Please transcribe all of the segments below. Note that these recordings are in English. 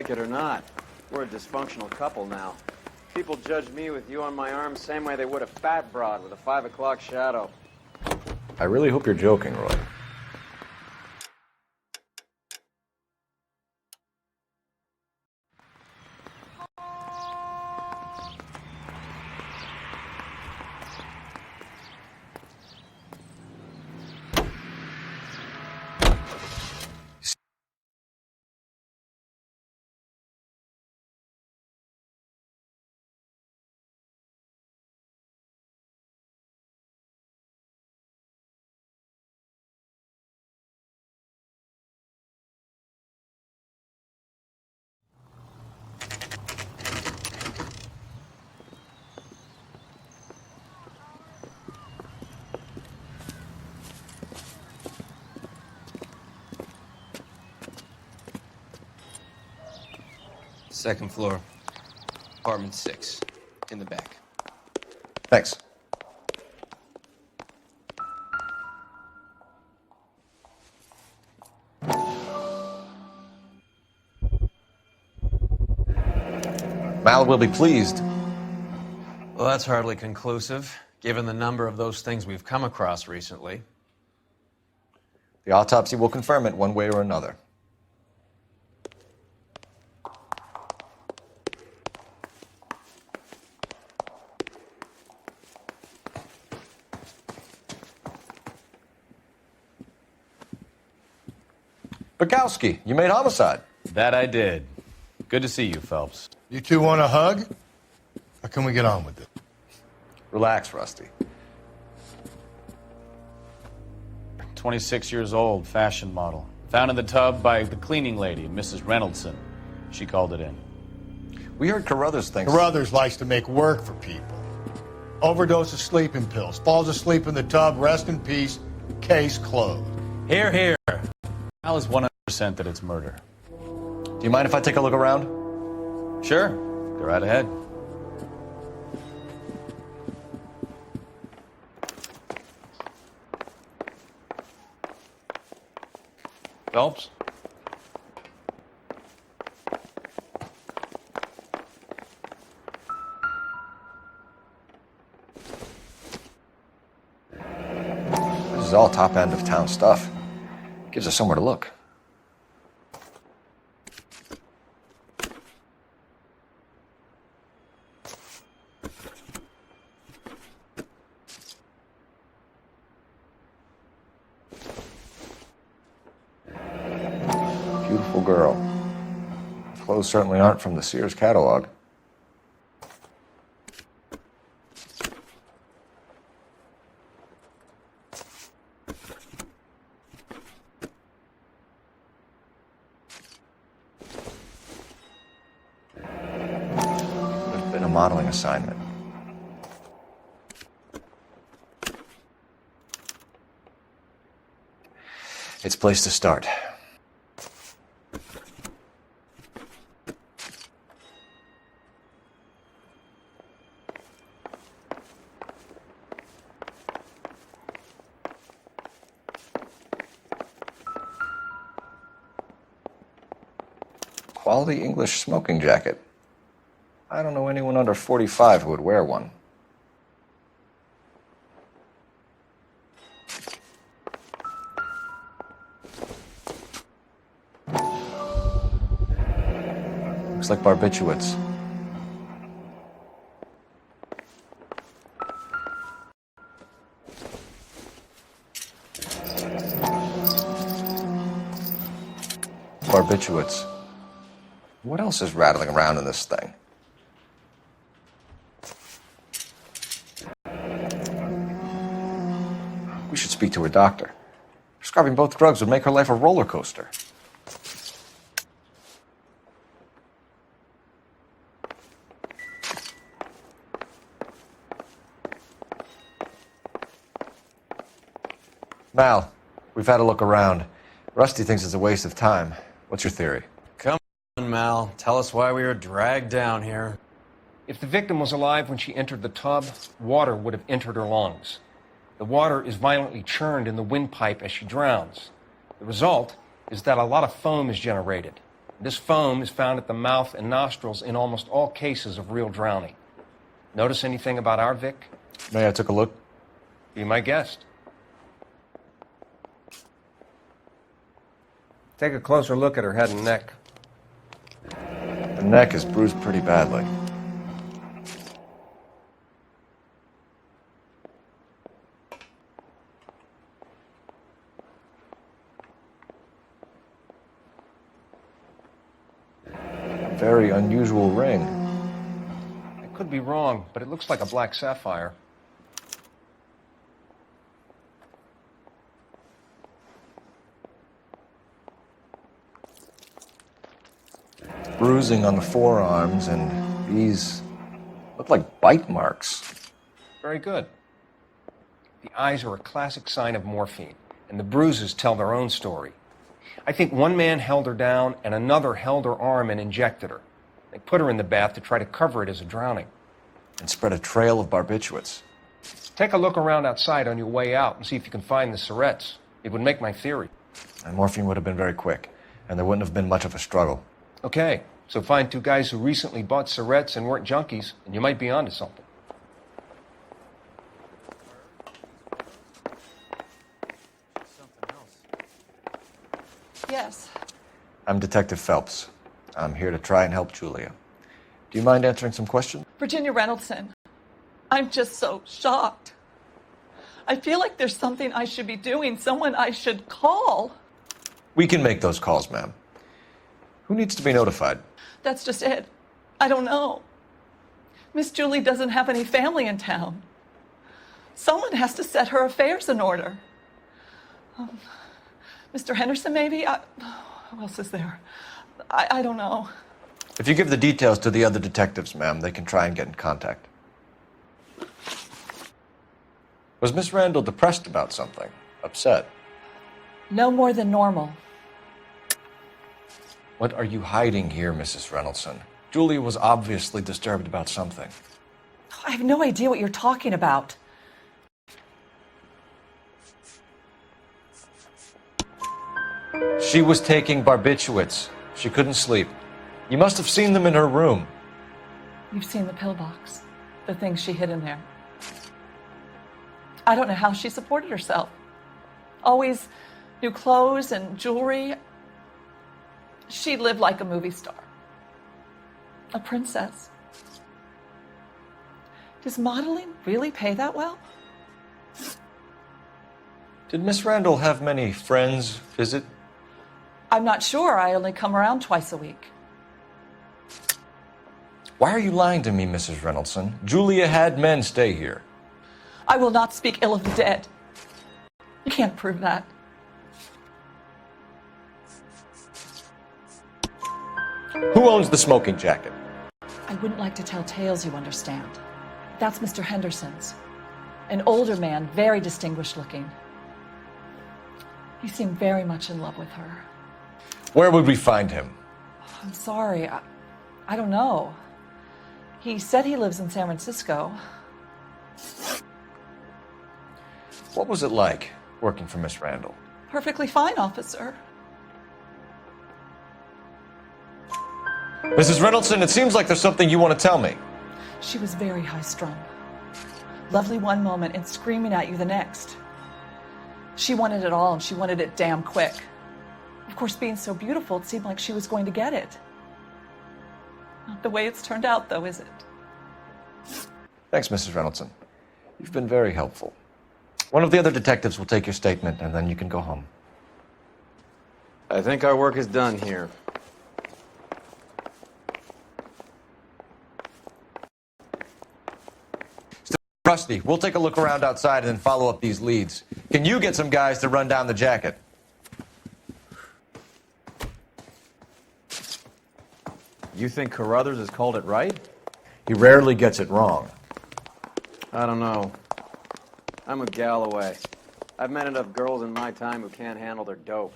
like it or not, we're a dysfunctional couple now. People judge me with you on my arm same way they would a fat broad with a 5 o'clock shadow. I really hope you're joking, Roy. Second floor, apartment 6, in the back. Thanks. Mal will be pleased. Well, that's hardly conclusive, given the number of those things we've come across recently. The autopsy will confirm it one way or another. Bukowski, you made homicide. That I did. Good to see you, Phelps. You two want a hug? Or can we get on with it? Relax, Rusty. 26 years old, fashion model. Found in the tub by the cleaning lady, Mrs. Reynoldson. She called it in. We heard Carruthers thinks... Carruthers likes to make work for people. Overdose of sleeping pills. Falls asleep in the tub. Rest in peace. Case closed. Here, here. Al is 100% that it's murder. Do you mind if I take a look around? Sure. Go right ahead. Phelps? This is all top end of town stuff. Gives us somewhere to look. Beautiful girl. Clothes certainly aren't from the Sears catalog. There's been a modeling assignment. It's a place to start. Quality English smoking jacket. I don't know anyone under 45 who would wear one. Looks like barbiturates. Barbiturates. What else is rattling around in this thing? We should speak to her doctor. Prescribing both drugs would make her life a roller coaster. Mal, we've had a look around. Rusty thinks it's a waste of time. What's your theory? Mal, tell us why we were dragged down here. If the victim was alive when she entered the tub, water would have entered her lungs. The water is violently churned in the windpipe as she drowns. The result is that a lot of foam is generated. This foam is found at the mouth and nostrils in almost all cases of real drowning. Notice anything about our Vic? May I take a look? Be my guest. Take a closer look at her head and neck. The neck is bruised pretty badly. A very unusual ring. I could be wrong, but it looks like a black sapphire. Bruising on the forearms, and these look like bite marks. Very good. The eyes are a classic sign of morphine, and the bruises tell their own story. I think one man held her down, and another held her arm and injected her. They put her in the bath to try to cover it as a drowning. And spread a trail of barbiturates. Take a look around outside on your way out and see if you can find the syrettes. It would make my theory. And morphine would have been very quick, and there wouldn't have been much of a struggle. Okay, so find two guys who recently bought syrettes and weren't junkies, and you might be onto something. Yes. I'm Detective Phelps. I'm here to try and help Julia. Do you mind answering some questions? Virginia Reynoldson. I'm just so shocked. I feel like there's something I should be doing, someone I should call. We can make those calls, ma'am. Who needs to be notified? That's just it. I don't know. Miss Julie doesn't have any family in town. Someone has to set her affairs in order. Mr. Henderson, maybe? Who else is there? I don't know. If you give the details to the other detectives, ma'am, they can try and get in contact. Was Miss Randall depressed about something? Upset? No more than normal. What are you hiding here, Mrs. Reynoldson? Julia was obviously disturbed about something. I have no idea what you're talking about. She was taking barbiturates. She couldn't sleep. You must have seen them in her room. You've seen the pillbox, the things she hid in there. I don't know how she supported herself. Always new clothes and jewelry. She lived like a movie star. A princess. Does modeling really pay that well? Did Miss Randall have many friends visit? I'm not sure. I only come around twice a week. Why are you lying to me, Mrs. Reynoldson? Julia had men stay here. I will not speak ill of the dead. You can't prove that. Who owns the smoking jacket? I wouldn't like to tell tales, you understand. That's Mr. Henderson's. An older man, very distinguished looking. He seemed very much in love with her. Where would we find him? I'm sorry. I don't know. He said he lives in San Francisco. What was it like working for Miss Randall? Perfectly fine, officer. Mrs. Reynoldson, it seems like there's something you want to tell me. She was very high-strung. Lovely one moment and screaming at you the next. She wanted it all, and she wanted it damn quick. Of course, being so beautiful, it seemed like she was going to get it. Not the way it's turned out, though, is it? Thanks, Mrs. Reynoldson. You've been very helpful. One of the other detectives will take your statement, and then you can go home. I think our work is done here. Rusty, we'll take a look around outside and then follow up these leads. Can you get some guys to run down the jacket? You think Carruthers has called it right? He rarely gets it wrong. I don't know. I'm with Galloway. I've met enough girls in my time who can't handle their dope.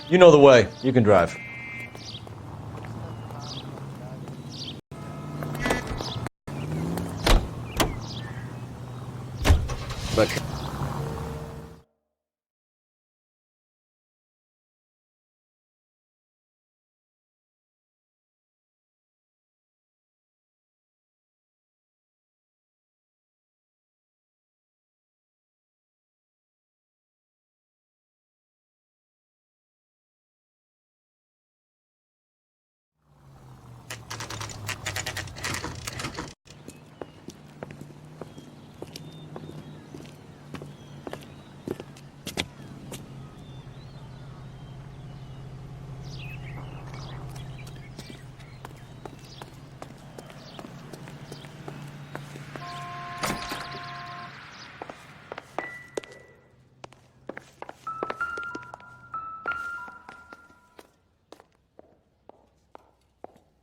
You know the way. You can drive. But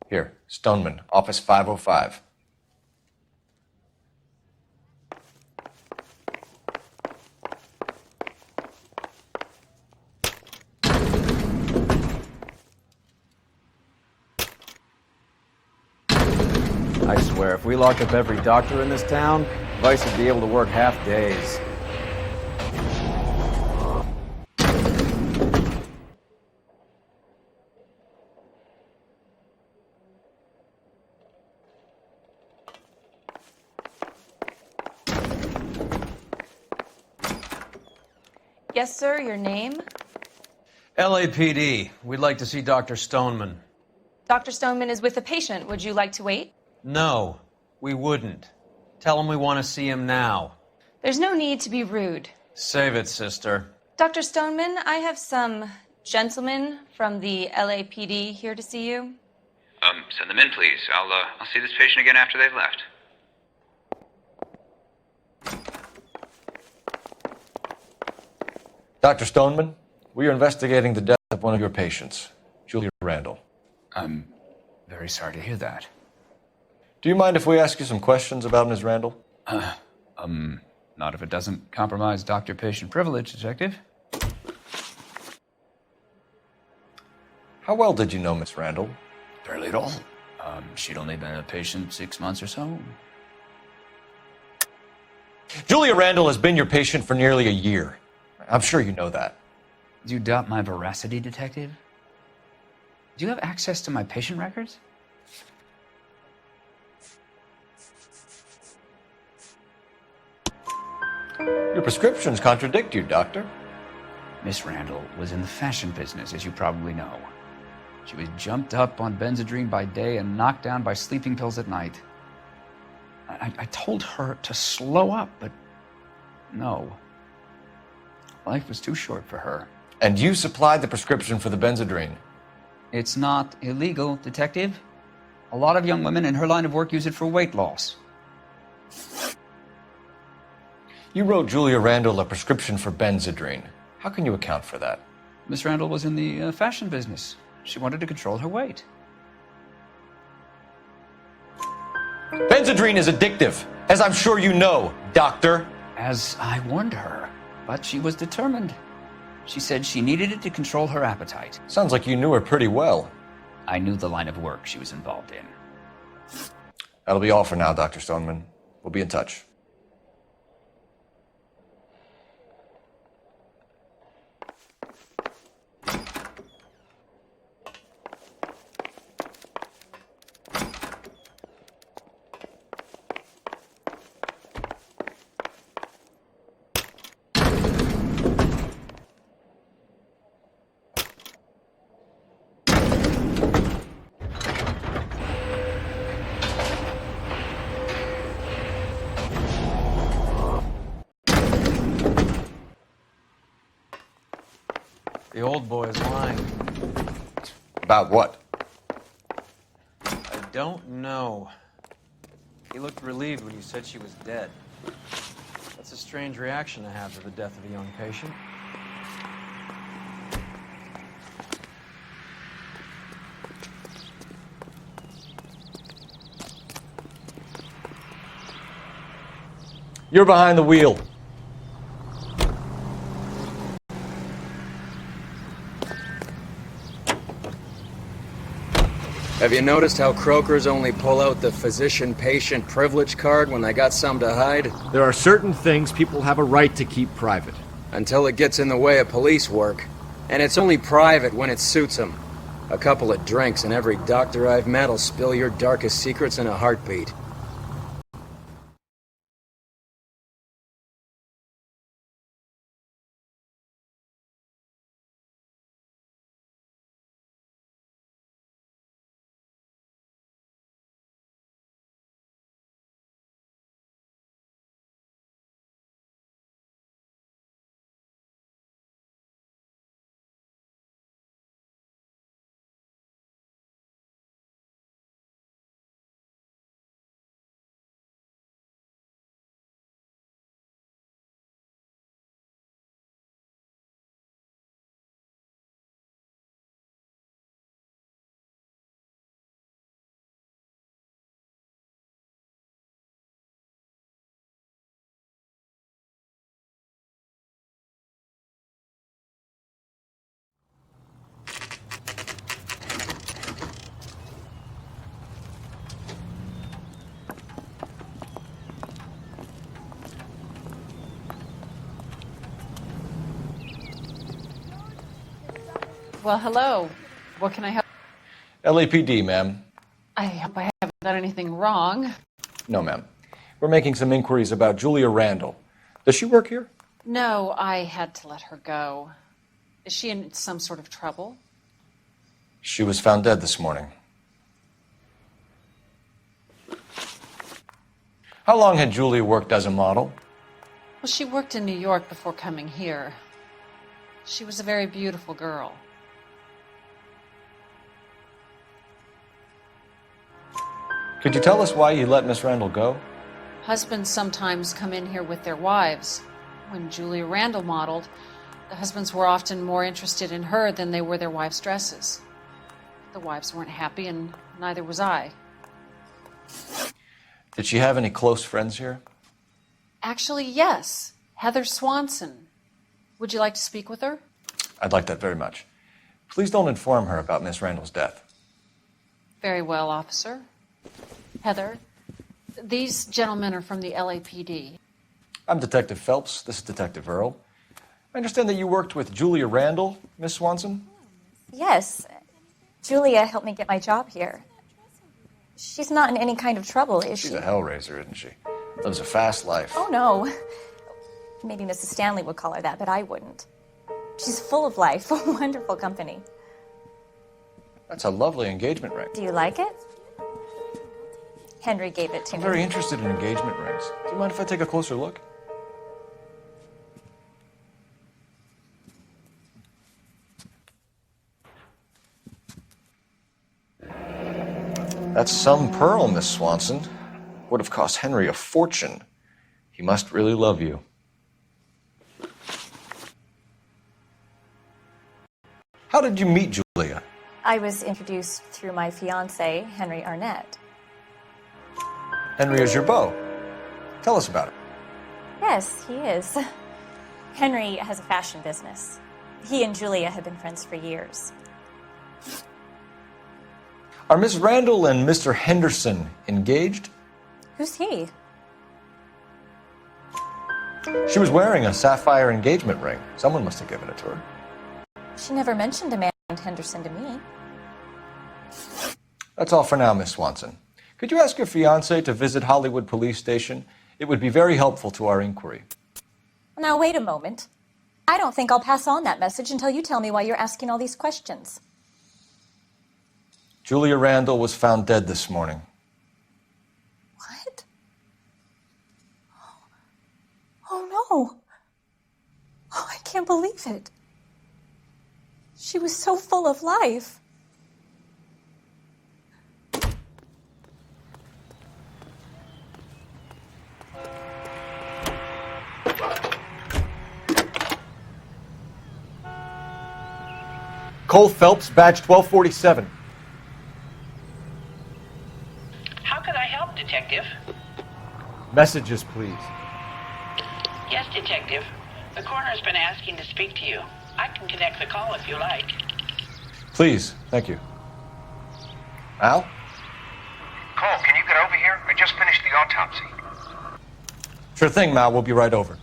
Here, Stoneman, office 505. I swear, if we locked up every doctor in this town, Vice would be able to work half days. Yes, sir, your name? LAPD. We'd like to see Dr. Stoneman. Dr. Stoneman is with a patient. Would you like to wait? No, we wouldn't. Tell him we want to see him now. There's no need to be rude. Save it, sister. Dr. Stoneman, I have some gentlemen from the LAPD here to see you. Send them in, please. I'll see this patient again after they've left. Dr. Stoneman, we are investigating the death of one of your patients, Julia Randall. I'm very sorry to hear that. Do you mind if we ask you some questions about Ms. Randall? Not if it doesn't compromise doctor-patient privilege, Detective. How well did you know Miss Randall? Barely at all. She'd only been a patient 6 months or so. Julia Randall has been your patient for nearly a year. I'm sure you know that. Do you doubt my veracity, Detective? Do you have access to my patient records? Your prescriptions contradict you, Doctor. Miss Randall was in the fashion business, as you probably know. She was jumped up on Benzedrine by day and knocked down by sleeping pills at night. I told her to slow up, but no. Life was too short for her. And you supplied the prescription for the Benzedrine. It's not illegal, Detective. A lot of young women in her line of work use it for weight loss. You wrote Julia Randall a prescription for Benzedrine. How can you account for that? Miss Randall was in the fashion business. She wanted to control her weight. Benzedrine is addictive, as I'm sure you know, Doctor. As I warned her, but she was determined. She said she needed it to control her appetite. Sounds like you knew her pretty well. I knew the line of work she was involved in. That'll be all for now, Dr. Stoneman. We'll be in touch. The old boy is lying. About what? I don't know. He looked relieved when you said she was dead. That's a strange reaction to have to the death of a young patient. You're behind the wheel. Have you noticed how croakers only pull out the physician-patient privilege card when they got something to hide? There are certain things people have a right to keep private. Until it gets in the way of police work. And it's only private when it suits them. A couple of drinks and every doctor I've met will spill your darkest secrets in a heartbeat. Well, hello. What can I help? LAPD, ma'am. I hope I haven't done anything wrong. No, ma'am. We're making some inquiries about Julia Randall. Does she work here? No, I had to let her go. Is she in some sort of trouble? She was found dead this morning. How long had Julia worked as a model? Well, she worked in New York before coming here. She was a very beautiful girl. Could you tell us why you let Miss Randall go? Husbands sometimes come in here with their wives. When Julia Randall modeled, the husbands were often more interested in her than they were their wives' dresses. The wives weren't happy, and neither was I. Did she have any close friends here? Actually, yes. Heather Swanson. Would you like to speak with her? I'd like that very much. Please don't inform her about Miss Randall's death. Very well, officer. Heather, these gentlemen are from the LAPD. I'm Detective Phelps. This is Detective Earl. I understand that you worked with Julia Randall, Miss Swanson? Yes. Julia helped me get my job here. She's not in any kind of trouble, is she? She's a hellraiser, isn't she? Lives a fast life. Oh, no. Maybe Mrs. Stanley would call her that, but I wouldn't. She's full of life, wonderful company. That's a lovely engagement ring. Do you like it? Henry gave it to I'm me. very interested in engagement rings. Do you mind if I take a closer look? That's some pearl, Miss Swanson. Would have cost Henry a fortune. He must really love you. How did you meet Julia? I was introduced through my fiancé, Henry Arnett. Henry is your beau. Tell us about it. Yes, he is. Henry has a fashion business. He and Julia have been friends for years. Are Miss Randall and Mr. Henderson engaged? Who's he? She was wearing a sapphire engagement ring. Someone must have given it to her. She never mentioned a man named Henderson to me. That's all for now, Miss Swanson. Could you ask your fiancé to visit Hollywood Police Station? It would be very helpful to our inquiry. Now, wait a moment. I don't think I'll pass on that message until you tell me why you're asking all these questions. Julia Randall was found dead this morning. What? Oh, no. Oh, I can't believe it. She was so full of life. Cole Phelps, badge 1247. How can I help, Detective? Messages, please. Yes, Detective. The coroner's been asking to speak to you. I can connect the call if you like. Please, thank you. Al? Cole, can you get over here? I just finished the autopsy. Sure thing, Mal. We'll be right over.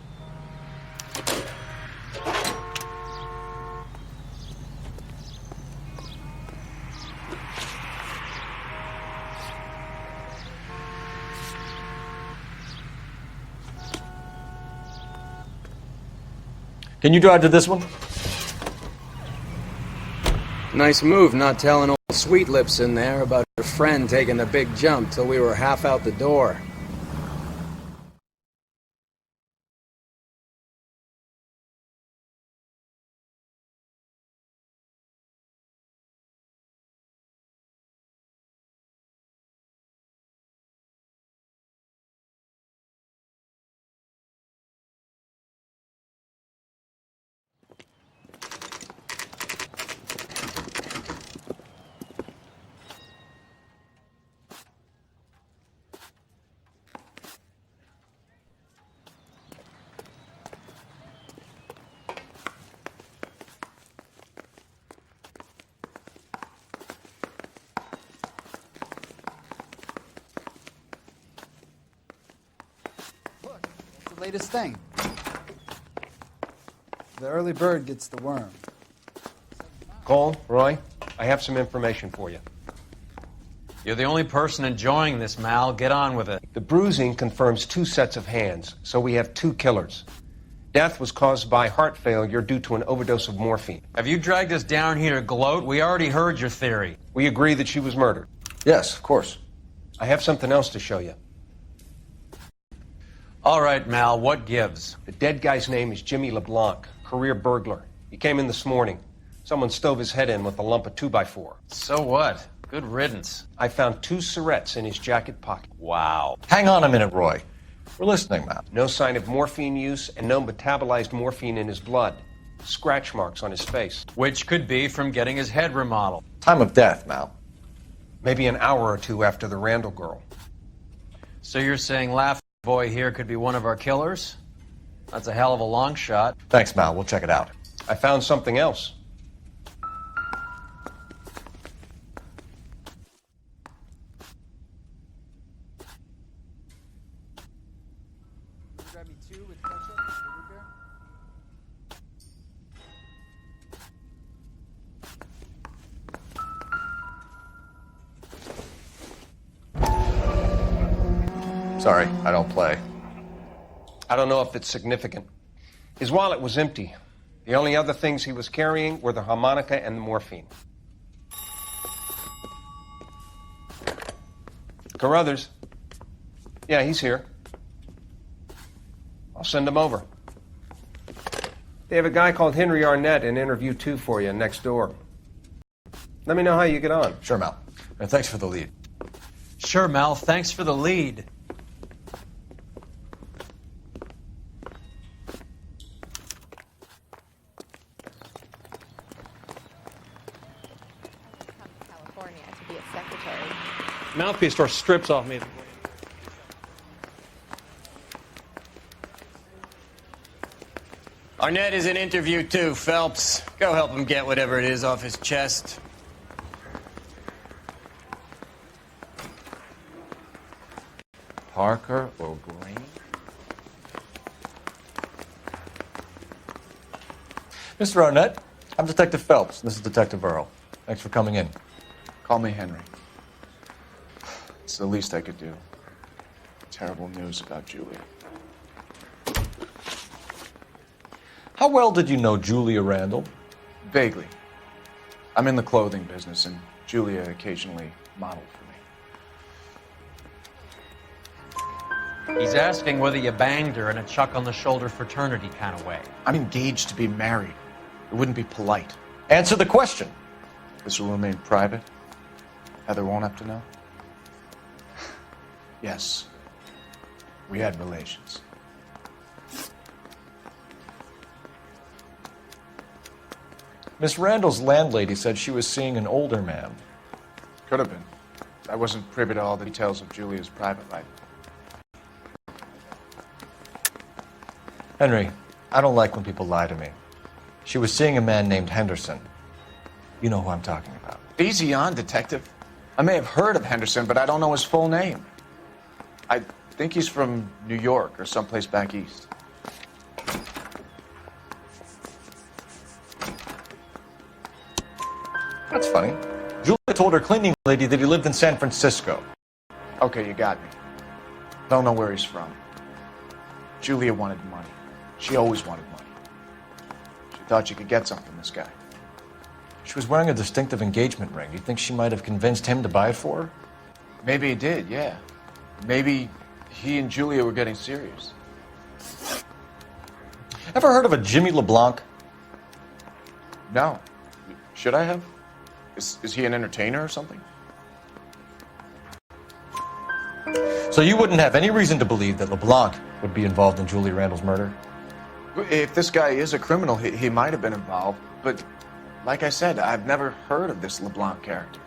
Can you drive to this one? Nice move not telling old Sweet Lips in there about her friend taking the big jump till we were half out the door. The latest thing. The early bird gets the worm. Cole, Roy, I have some information for you. You're the only person enjoying this, Mal. Get on with it. The bruising confirms 2 sets of hands, so we have 2 killers. Death was caused by heart failure due to an overdose of morphine. Have you dragged us down here to gloat? We already heard your theory. We agree that she was murdered. Yes, of course. I have something else to show you. All right, Mal, what gives? The dead guy's name is Jimmy LeBlanc, career burglar. He came in this morning. Someone stove his head in with a lump of 2x4. So what? Good riddance. I found 2 cigarettes in his jacket pocket. Wow. Hang on a minute, Roy. We're listening, Mal. No sign of morphine use and no metabolized morphine in his blood. Scratch marks on his face. Which could be from getting his head remodeled. Time of death, Mal. Maybe an hour or 2 after the Randall girl. So you're saying Laugh Boy here could be one of our killers? That's a hell of a long shot. Thanks, Mal. We'll check it out. I found something else. Grab me 2 with ketchup and root beer. Sorry, I don't play. I don't know if it's significant. His wallet was empty. The only other things he was carrying were the harmonica and the morphine. Carruthers. Yeah, he's here. I'll send him over. They have a guy called Henry Arnett in interview 2 for you next door. Let me know how you get on. Sure, Mal. And thanks for the lead. Sure, Mal. Thanks for the lead. California to be a secretary. Mouthpiece store strips off me. Arnett is in interview too, Phelps. Go help him get whatever it is off his chest. Parker or Green? Mr. Arnett, I'm Detective Phelps. This is Detective Earl. Thanks for coming in. Call me Henry. It's the least I could do. Terrible news about Julia. How well did you know Julia Randall? Vaguely. I'm in the clothing business, and Julia occasionally modeled for me. He's asking whether you banged her in a chuck-on-the-shoulder fraternity kind of way. I'm engaged to be married. It wouldn't be polite. Answer the question. This will remain private. Heather won't have to know. Yes. We had relations. Miss Randall's landlady said she was seeing an older man. Could have been. I wasn't privy to all the details of Julia's private life. Henry, I don't like when people lie to me. She was seeing a man named Henderson. You know who I'm talking about. Easy on, detective. I may have heard of Henderson, but I don't know his full name. I think he's from New York or someplace back east. That's funny. Julia told her cleaning lady that he lived in San Francisco. Okay, you got me. Don't know where he's from. Julia wanted money. She always wanted money. She thought she could get something from this guy. She was wearing a distinctive engagement ring. You think she might have convinced him to buy it for her? Maybe he did, yeah. Maybe he and Julia were getting serious. Ever heard of a Jimmy LeBlanc? No. Should I have? Is he an entertainer or something? So you wouldn't have any reason to believe that LeBlanc would be involved in Julia Randall's murder? If this guy is a criminal, he might have been involved. But like I said, I've never heard of this LeBlanc character.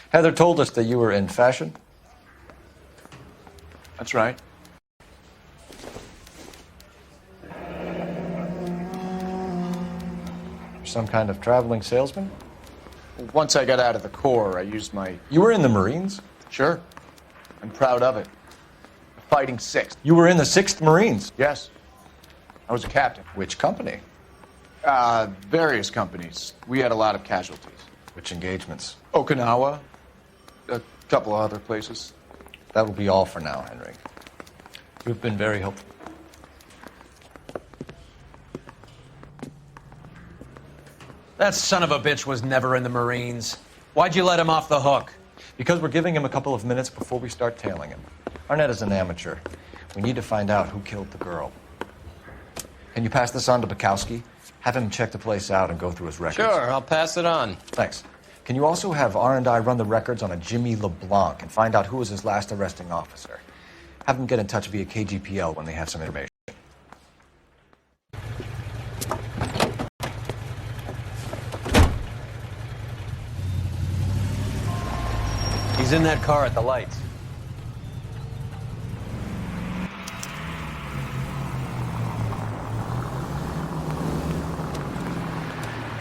Heather told us that you were in fashion. That's right. Some kind of traveling salesman? Once I got out of the Corps, I used my... You were in the Marines? Sure. I'm proud of it. Fighting 6th. You were in the 6th Marines? Yes. I was a captain. Which company? Various companies. We had a lot of casualties. Which engagements? Okinawa. A couple of other places. That will be all for now, Henry. You've been very helpful. That son of a bitch was never in the Marines. Why'd you let him off the hook? Because we're giving him a couple of minutes before we start tailing him. Arnett is an amateur. We need to find out who killed the girl. Can you pass this on to Bukowski? Have him check the place out and go through his records. Sure, I'll pass it on. Thanks. Can you also have R&I run the records on a Jimmy LeBlanc and find out who was his last arresting officer? Have them get in touch via KGPL when they have some information. He's in that car at the lights.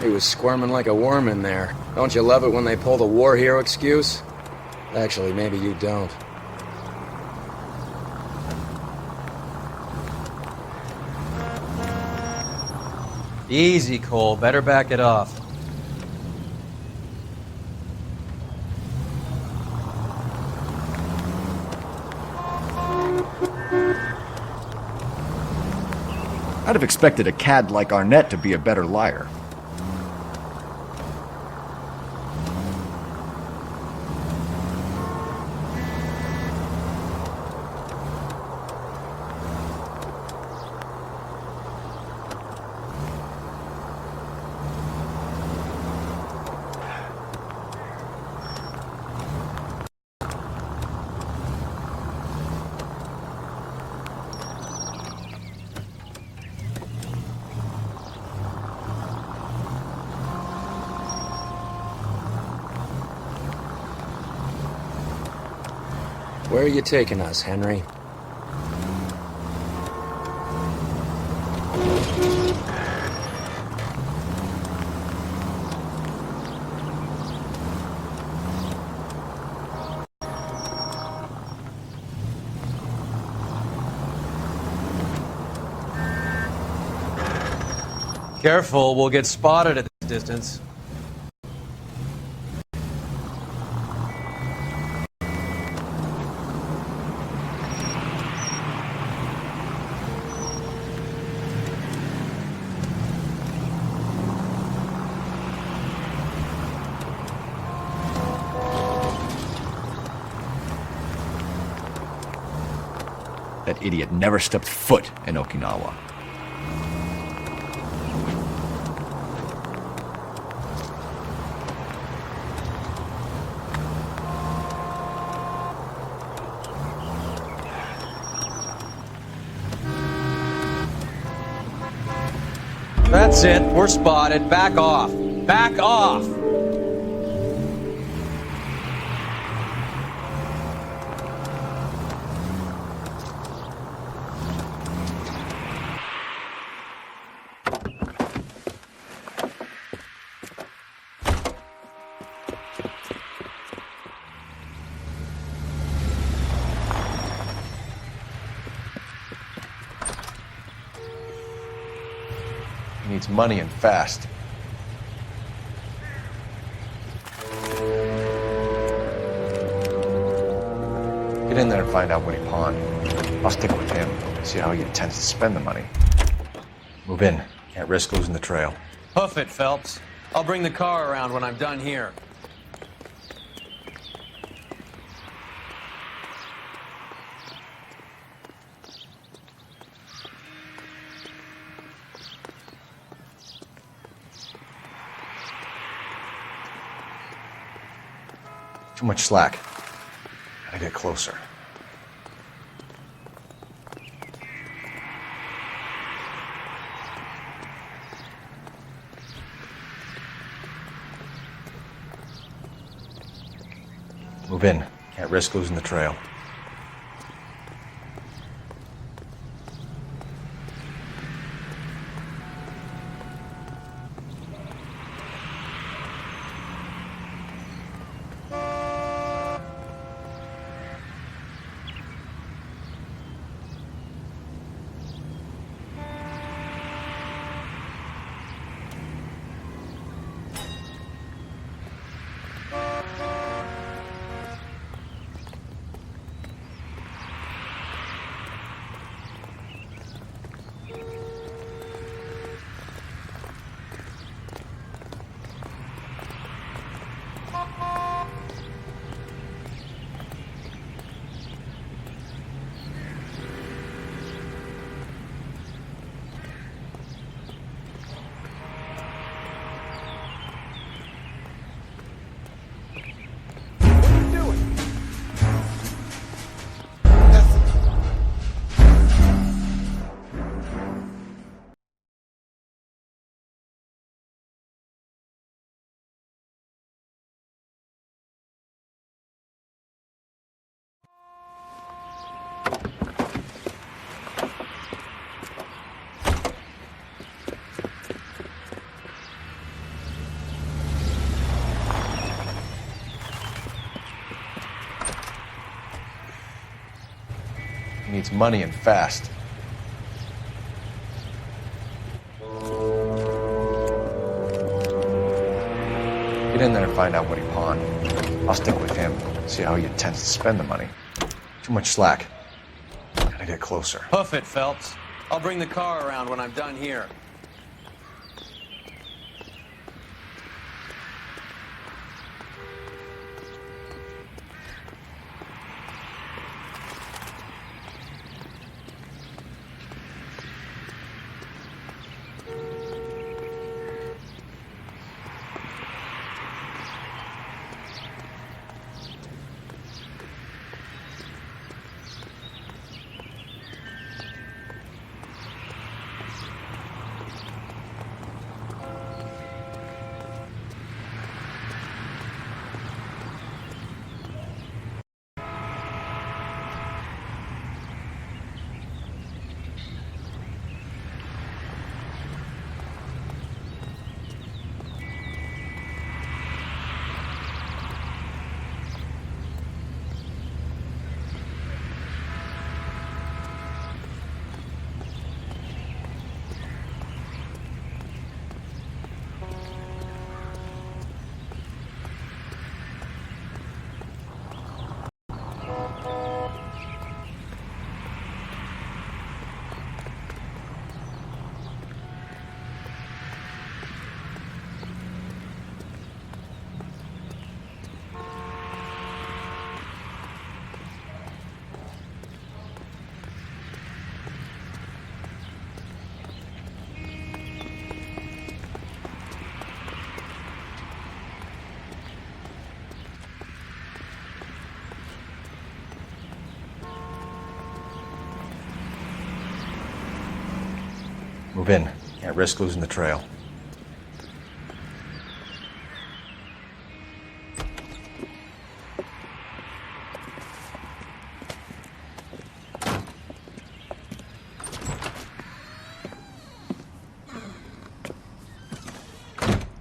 He was squirming like a worm in there. Don't you love it when they pull the war hero excuse? Actually, maybe you don't. Easy, Cole. Better back it off. I'd have expected a cad like Arnett to be a better liar. Where are you taking us, Henry? Careful, we'll get spotted at this distance. That idiot never stepped foot in Okinawa. That's it. We're spotted. Back off. Back off! needs money and fast. Get in there and find out what he pawned. I'll stick with him, see how he intends to spend the money. Move in. Can't risk losing the trail. Hoof it, Phelps. I'll bring the car around when I'm done here. Too much slack. Gotta get closer. Move in. Can't risk losing the trail. He needs money and fast. Get in there and find out what he pawned. I'll stick with him, see how he intends to spend the money. Too much slack. Gotta get closer. Hoof it, Phelps. I'll bring the car around when I'm done here. Move in. Can't risk losing the trail.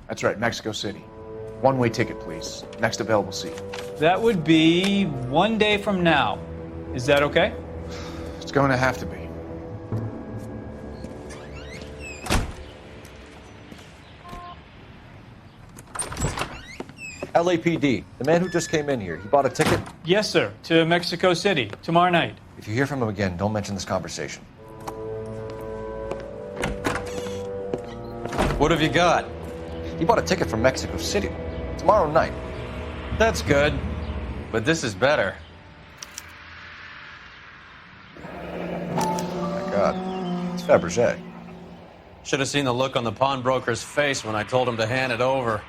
That's right, Mexico City. One-way ticket, please. Next available seat. That would be 1 day from now. Is that okay? It's going to have to be. LAPD, the man who just came in here, he bought a ticket? Yes, sir. To Mexico City, tomorrow night. If you hear from him again, don't mention this conversation. What have you got? He bought a ticket from Mexico City, tomorrow night. That's good, but this is better. Oh my God, it's Fabergé. Should have seen the look on the pawnbroker's face when I told him to hand it over.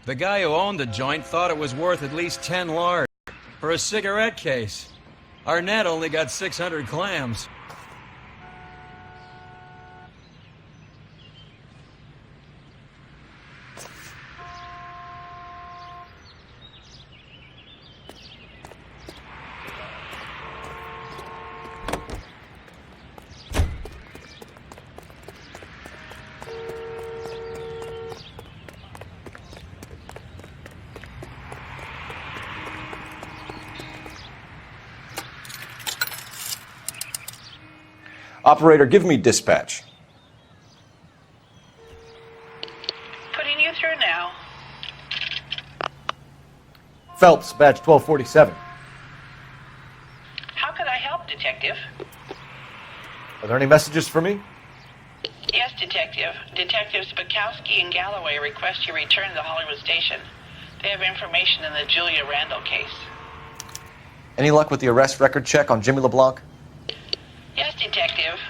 The guy who owned the joint thought it was worth at least 10 lard for a cigarette case. Arnett only got 600 clams. Operator, give me dispatch. Putting you through now. Phelps, badge 1247. How could I help, Detective? Are there any messages for me? Yes, Detective. Detectives Bukowski and Galloway request you return to the Hollywood station. They have information in the Julia Randall case. Any luck with the arrest record check on Jimmy LeBlanc? Yes, Detective.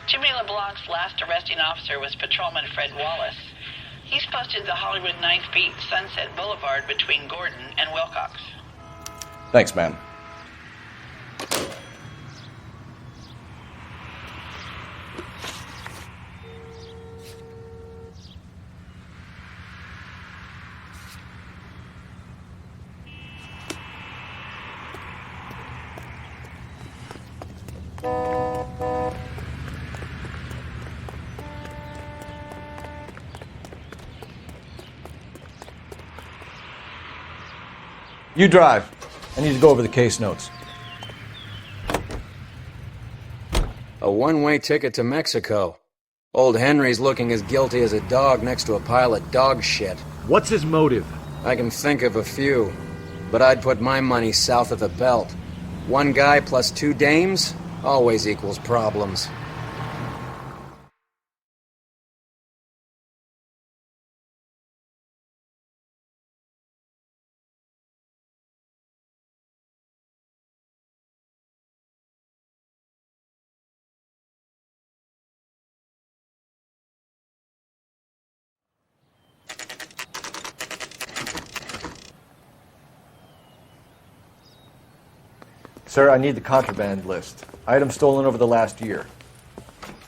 Jimmy LeBlanc's last arresting officer was Patrolman Fred Wallace. He's posted the Hollywood 9th Beat Sunset Boulevard between Gordon and Wilcox. Thanks, man. You drive. I need to go over the case notes. A one-way ticket to Mexico. Old Henry's looking as guilty as a dog next to a pile of dog shit. What's his motive? I can think of a few, but I'd put my money south of the belt. One guy plus 2 dames always equals problems. Sir, I need the contraband list. Items stolen over the last year.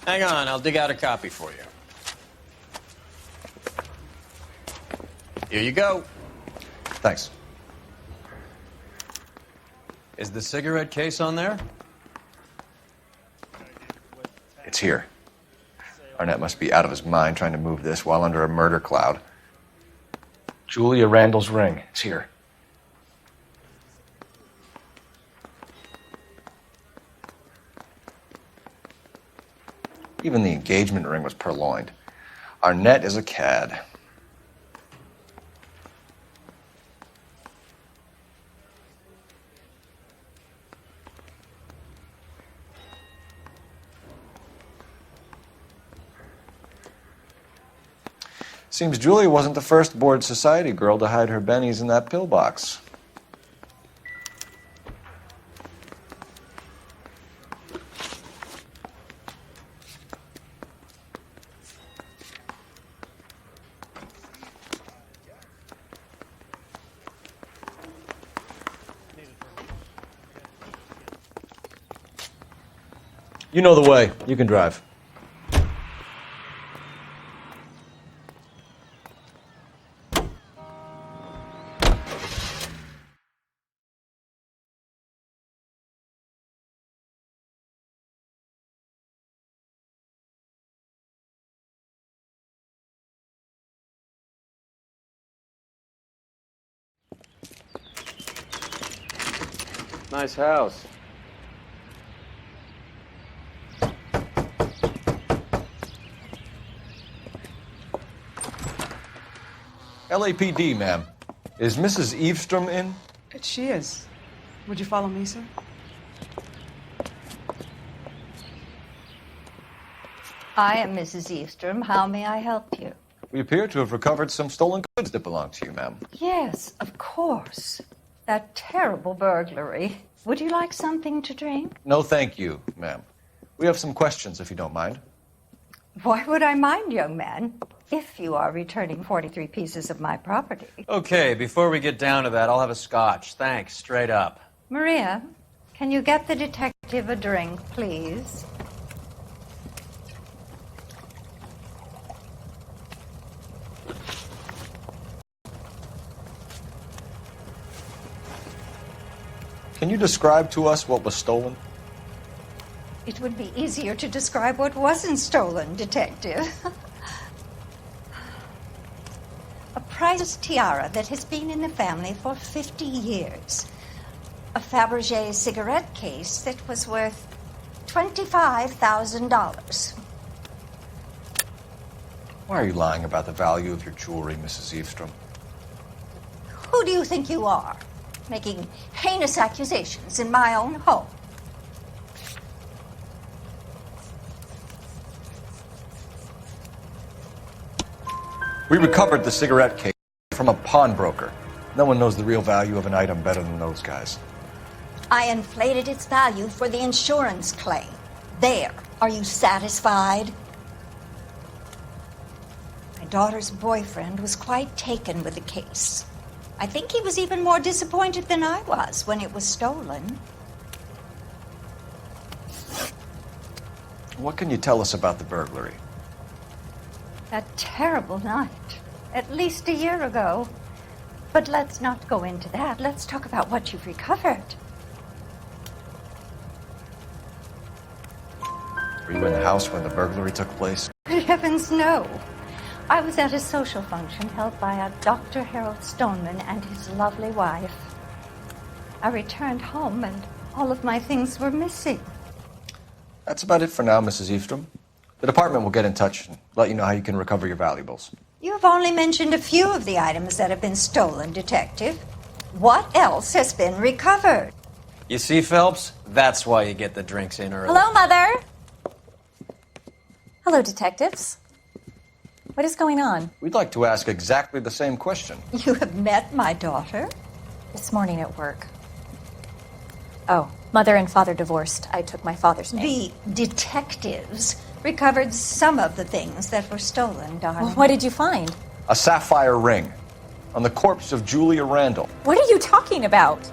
Hang on, I'll dig out a copy for you. Here you go. Thanks. Is the cigarette case on there? It's here. Arnett must be out of his mind trying to move this while under a murder cloud. Julia Randall's ring. It's here. Even the engagement ring was purloined. Arnett is a cad. Seems Julia wasn't the first bored society girl to hide her bennies in that pillbox. You know the way. You can drive. Nice house. LAPD, ma'am. Is Mrs. Eavestrom in? She is. Would you follow me, sir? I am Mrs. Eavestrom. How may I help you? We appear to have recovered some stolen goods that belong to you, ma'am. Yes, of course. That terrible burglary. Would you like something to drink? No, thank you, ma'am. We have some questions, if you don't mind. Why would I mind, young man, if you are returning 43 pieces of my property? Okay, before we get down to that, I'll have a scotch. Thanks, straight up. Maria, can you get the detective a drink, please? Can you describe to us what was stolen? It would be easier to describe what wasn't stolen, Detective. A priceless tiara that has been in the family for 50 years. A Fabergé cigarette case that was worth $25,000. Why are you lying about the value of your jewelry, Mrs. Eavestrom? Who do you think you are, making heinous accusations in my own home? We recovered the cigarette case from a pawnbroker. No one knows the real value of an item better than those guys. I inflated its value for the insurance claim. There. Are you satisfied? My daughter's boyfriend was quite taken with the case. I think he was even more disappointed than I was when it was stolen. What can you tell us about the burglary? That terrible night, at least a year ago. But let's not go into that. Let's talk about what you've recovered. Were you in the house when the burglary took place? Heavens, no. I was at a social function held by a Dr. Harold Stoneman and his lovely wife. I returned home and all of my things were missing. That's about it for now, Mrs. Eavestrom. The department will get in touch and let you know how you can recover your valuables. You have only mentioned a few of the items that have been stolen, Detective. What else has been recovered? You see, Phelps? That's why you get the drinks in early. Hello, Mother. Hello, detectives. What is going on? We'd like to ask exactly the same question. You have met my daughter? This morning at work. Oh, mother and father divorced. I took my father's name. The detectives recovered some of the things that were stolen, darling. Well, what did you find? A sapphire ring on the corpse of Julia Randall. What are you talking about?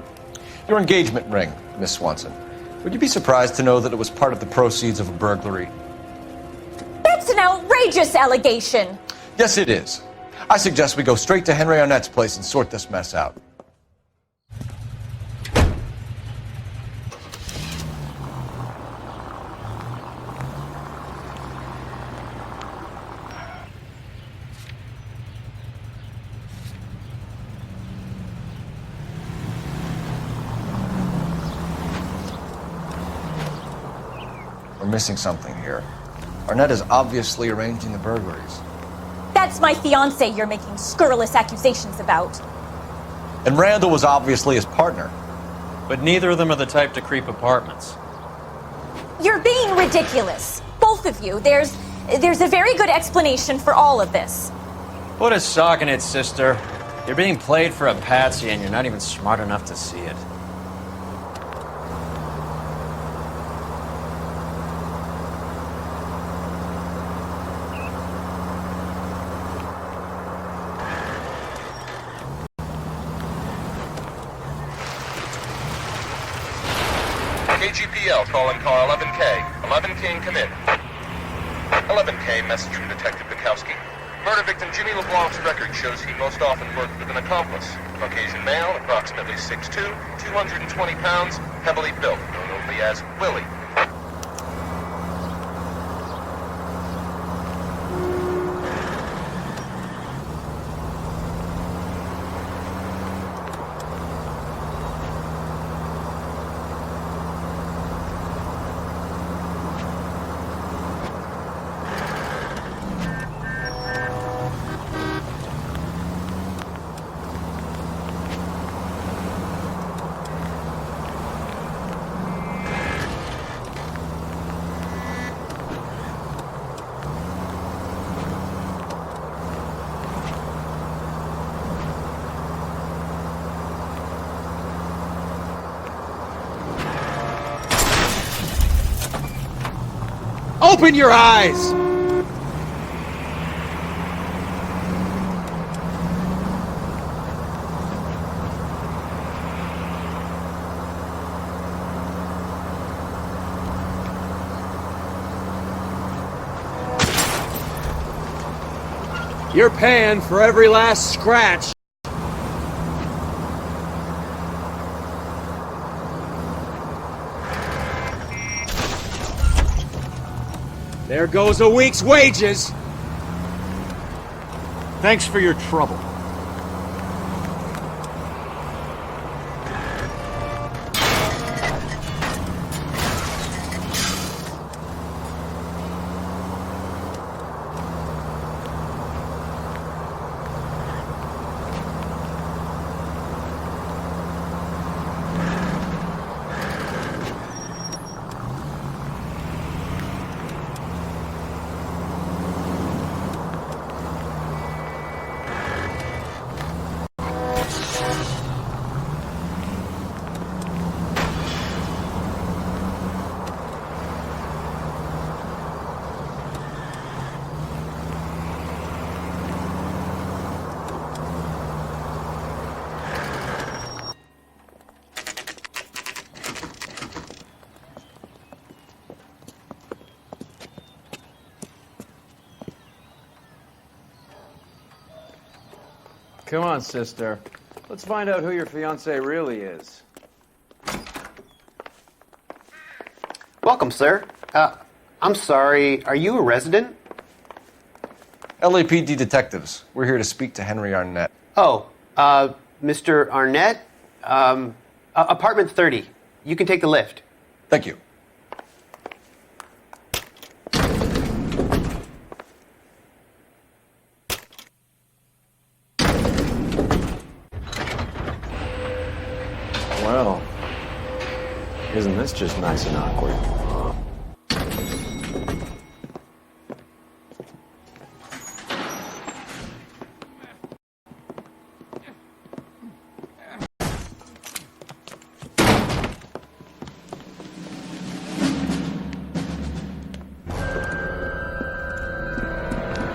Your engagement ring, Miss Swanson. Would you be surprised to know that it was part of the proceeds of a burglary? That's an outrageous allegation. Yes, it is. I suggest we go straight to Henry Arnett's place and sort this mess out. We're missing something here. Arnett is obviously arranging the burglaries. That's my fiance you're making scurrilous accusations about. And Randall was obviously his partner. But neither of them are the type to creep apartments. You're being ridiculous. Both of you. There's a very good explanation for all of this. Put a sock in it, sister. You're being played for a patsy and you're not even smart enough to see it. KGPL calling car 11K. 11K, come in. 11K, message from Detective Bukowski. Murder victim Jimmy LeBlanc's record shows he most often worked with an accomplice. Caucasian male, approximately 6'2", 220 pounds, heavily built, known only as Willie. Open your eyes! You're paying for every last scratch. There goes a week's wages. Thanks for your trouble. Come on, sister. Let's find out who your fiance really is. Welcome, sir. I'm sorry, are you a resident? LAPD detectives. We're here to speak to Henry Arnett. Oh, Mr. Arnett? Apartment 30. You can take the lift. Thank you. Well, isn't this just nice and awkward?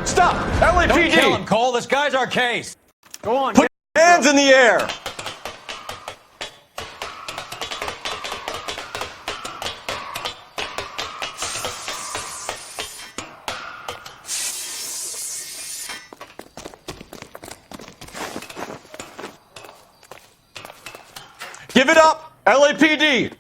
Stop! LAPD! Don't kill him, Cole. This guy's our case. Go on. Put your hands in the air! Give it up, LAPD!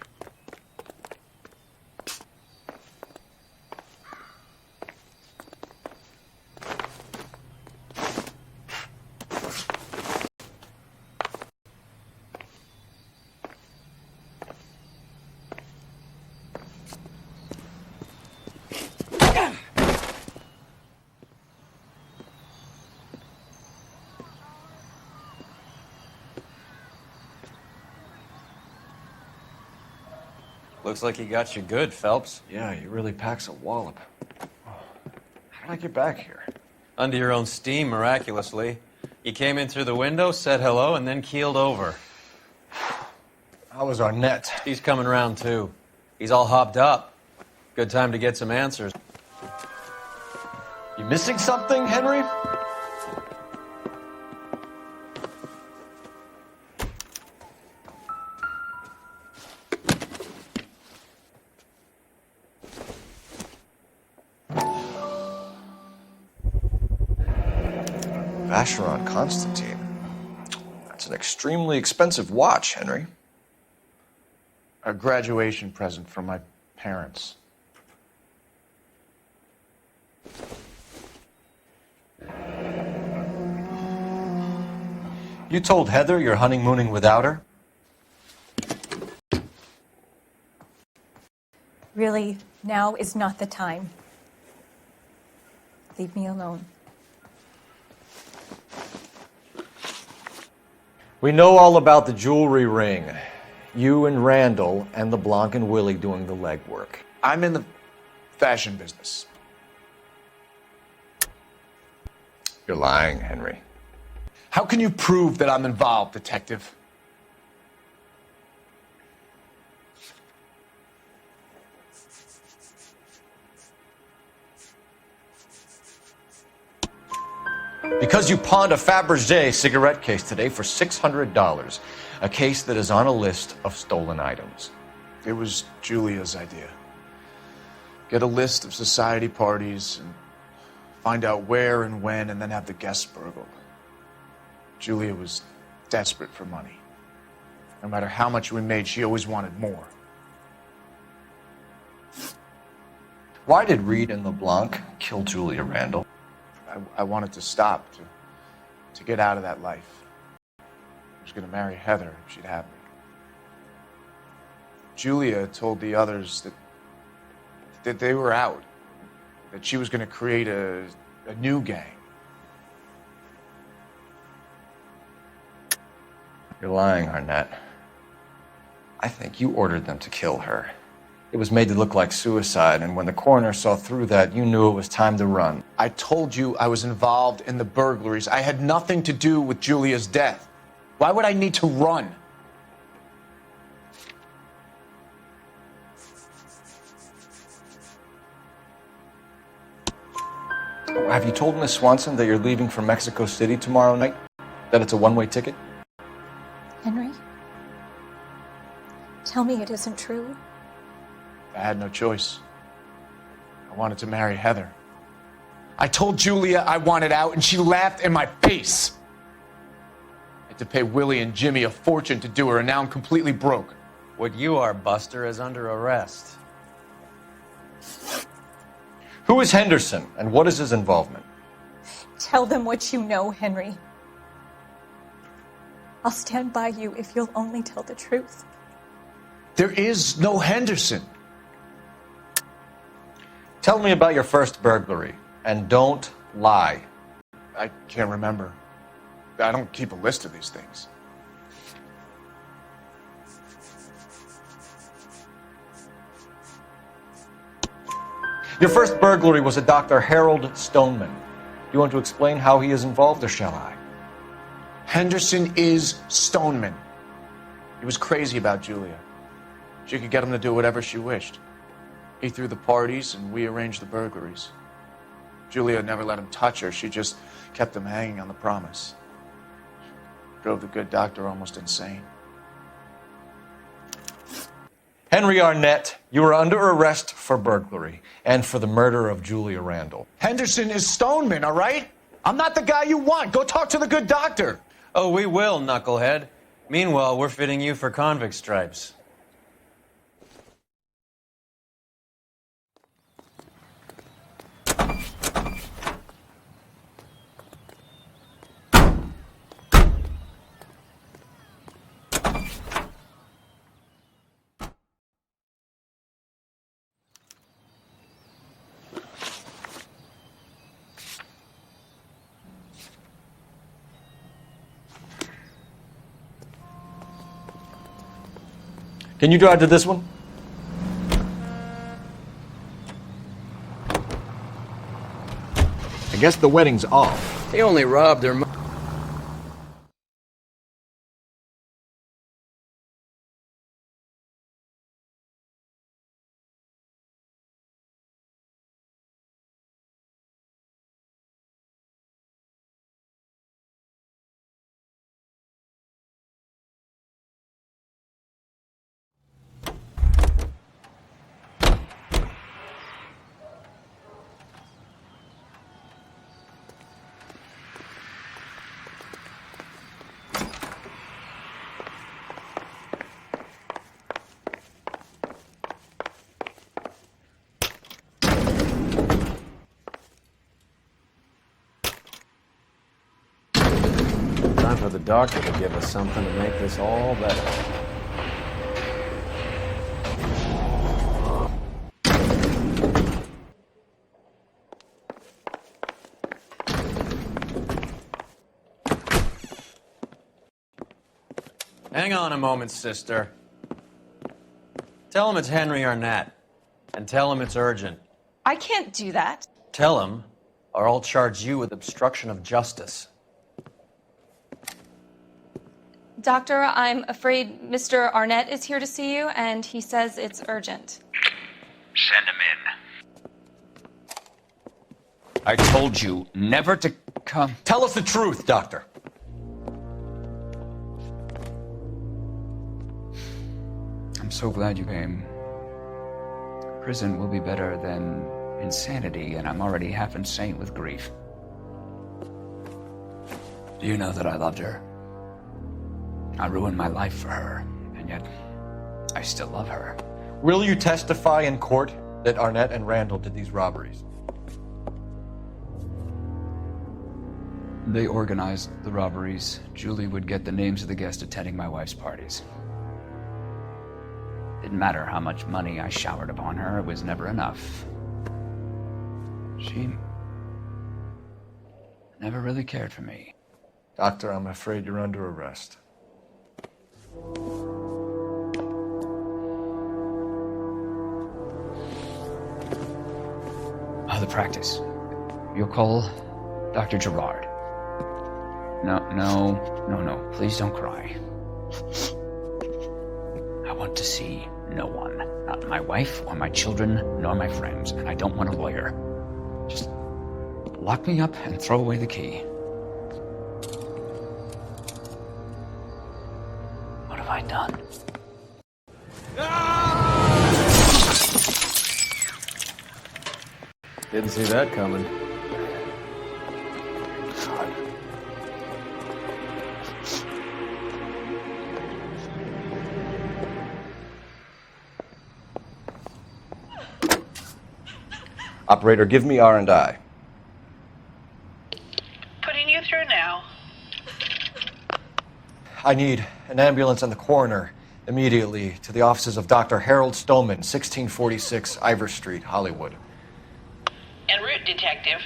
Looks like he got you good, Phelps. Yeah, he really packs a wallop. How did I get back here? Under your own steam, miraculously. You came in through the window, said hello, and then keeled over. How was Arnett? He's coming around, too. He's all hopped up. Good time to get some answers. You missing something, Henry? Vacheron Constantine. That's an extremely expensive watch, Henry. A graduation present from my parents. You told Heather you're honeymooning without her? Really, now is not the time. Leave me alone. We know all about the jewelry ring. You and Randall and LeBlanc and Willie doing the legwork. I'm in the fashion business. You're lying, Henry. How can you prove that I'm involved, detective? Because you pawned a Fabergé cigarette case today for $600. A case that is on a list of stolen items. It was Julia's idea. Get a list of society parties and find out where and when, and then have the guests burgled. Julia was desperate for money. No matter how much we made, she always wanted more. Why did Reed and LeBlanc kill Julia Randall? I wanted to stop, to get out of that life. I was going to marry Heather if she'd have me. Julia told the others that they were out, that she was going to create a new gang. You're lying, Arnett. I think you ordered them to kill her. It was made to look like suicide, and when the coroner saw through that, you knew it was time to run. I told you I was involved in the burglaries. I had nothing to do with Julia's death. Why would I need to run? Have you told Miss Swanson that you're leaving for Mexico City tomorrow night? That it's a one-way ticket? Henry? Tell me it isn't true. I had no choice. I wanted to marry Heather. I told Julia I wanted out, and she laughed in my face. I had to pay Willie and Jimmy a fortune to do her, and now I'm completely broke. What you are, Buster, is under arrest. Who is Henderson, and what is his involvement? Tell them what you know, Henry. I'll stand by you if you'll only tell the truth. There is no Henderson. Tell me about your first burglary, and don't lie. I can't remember. I don't keep a list of these things. Your first burglary was a Dr. Harold Stoneman. Do you want to explain how he is involved, or shall I? Henderson is Stoneman. He was crazy about Julia. She could get him to do whatever she wished. He threw the parties, and we arranged the burglaries. Julia never let him touch her. She just kept him hanging on the promise. Drove the good doctor almost insane. Henry Arnett, you are under arrest for burglary and for the murder of Julia Randall. Henderson is Stoneman, all right? I'm not the guy you want. Go talk to the good doctor. Oh, we will, knucklehead. Meanwhile, we're fitting you for convict stripes. Can you drive to this one? I guess the wedding's off. He only robbed her. Time for the doctor to give us something to make this all better. Hang on a moment, sister. Tell him it's Henry Arnett, and tell him it's urgent. I can't do that. Tell him, or I'll charge you with obstruction of justice. Doctor, I'm afraid Mr. Arnett is here to see you, and he says it's urgent. Send him in. I told you never to Come. Tell us the truth, Doctor. I'm so glad you came. Prison will be better than insanity, and I'm already half insane with grief. Do you know that I loved her? I ruined my life for her, and yet I still love her. Will you testify in court that Arnett and Randall did these robberies? They organized the robberies. Julie would get the names of the guests attending my wife's parties. Didn't matter how much money I showered upon her, it was never enough. She never really cared for me. Doctor, I'm afraid you're under arrest. Oh, the practice. You'll call Dr. Gerard. No. Please don't cry. I want to see no one. Not my wife or my children, nor my friends. And I don't want a lawyer. Just lock me up and throw away the key. What have I done? Didn't see that coming. Operator, give me R&I. Putting you through now. I need an ambulance and the coroner immediately to the offices of Dr. Harold Stoneman, 1646 Ivor Street, Hollywood. En route, Detective.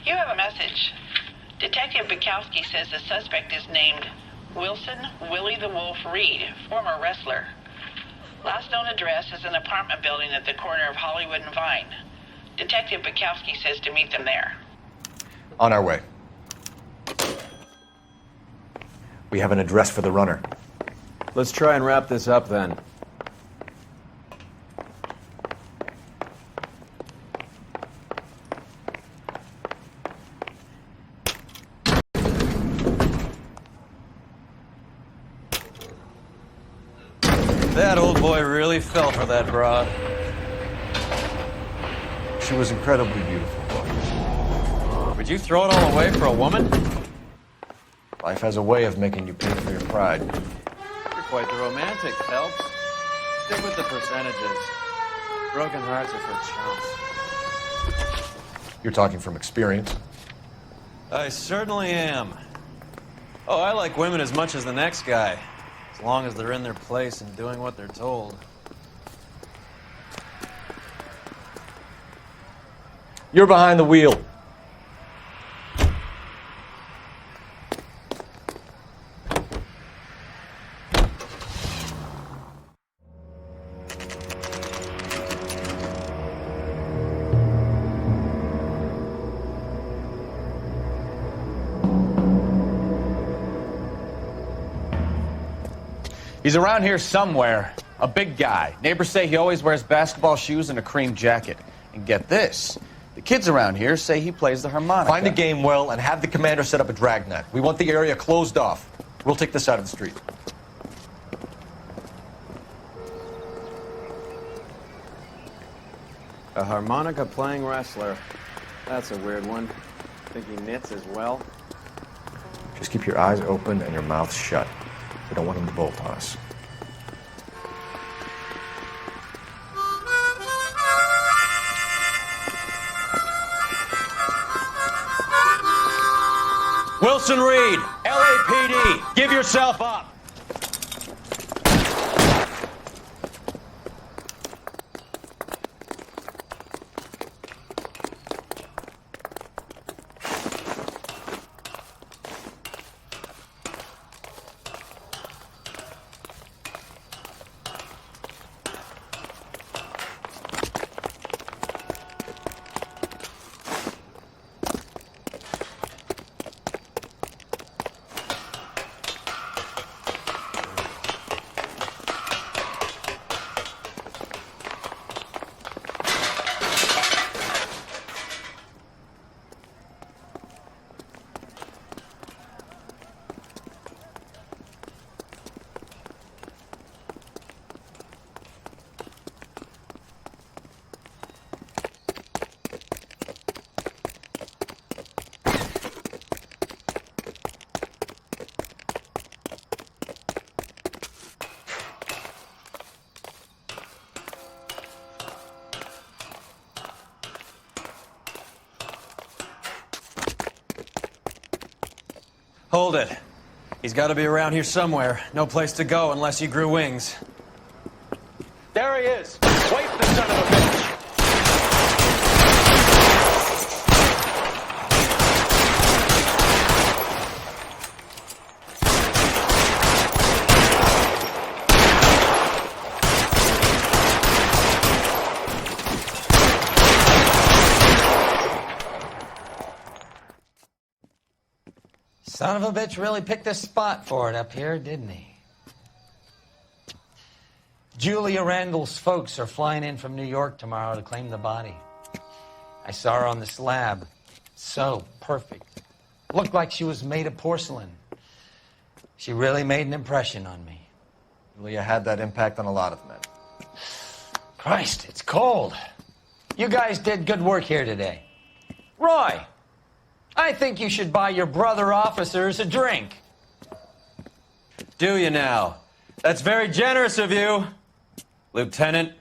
You have a message. Detective Bukowski says the suspect is named Wilson Willie the Wolf Reed, former wrestler. Last known address is an apartment building at the corner of Hollywood and Vine. Detective Bukowski says to meet them there. On our way. We have an address for the runner. Let's try and wrap this up then. That old boy really fell for that broad. She was incredibly beautiful. Would you throw it all away for a woman? Life has a way of making you pay for your pride. You're quite the romantic, Phelps. Stick with the percentages. Broken hearts are for chumps. You're talking from experience. I certainly am. Oh, I like women as much as the next guy. As long as they're in their place and doing what they're told. You're behind the wheel. He's around here somewhere. A big guy. Neighbors say he always wears basketball shoes and a cream jacket. And get this. The kids around here say he plays the harmonica. Find the game well and have the commander set up a dragnet. We want the area closed off. We'll take this side of the street. A harmonica-playing wrestler. That's a weird one. Think he knits as well? Just keep your eyes open and your mouth shut. We don't want him to bolt on us. Wilson Reed, LAPD, give yourself up. Hold it. He's got to be around here somewhere. No place to go unless he grew wings. There he is. Wait, the son of a bitch. Son of a bitch really picked a spot for it up here, didn't he? Julia Randall's folks are flying in from New York tomorrow to claim the body. I saw her on the slab. So perfect. Looked like she was made of porcelain. She really made an impression on me. Julia had that impact on a lot of men. Christ, it's cold. You guys did good work here today. Roy, I think you should buy your brother officers a drink. Do you now? That's very generous of you, Lieutenant.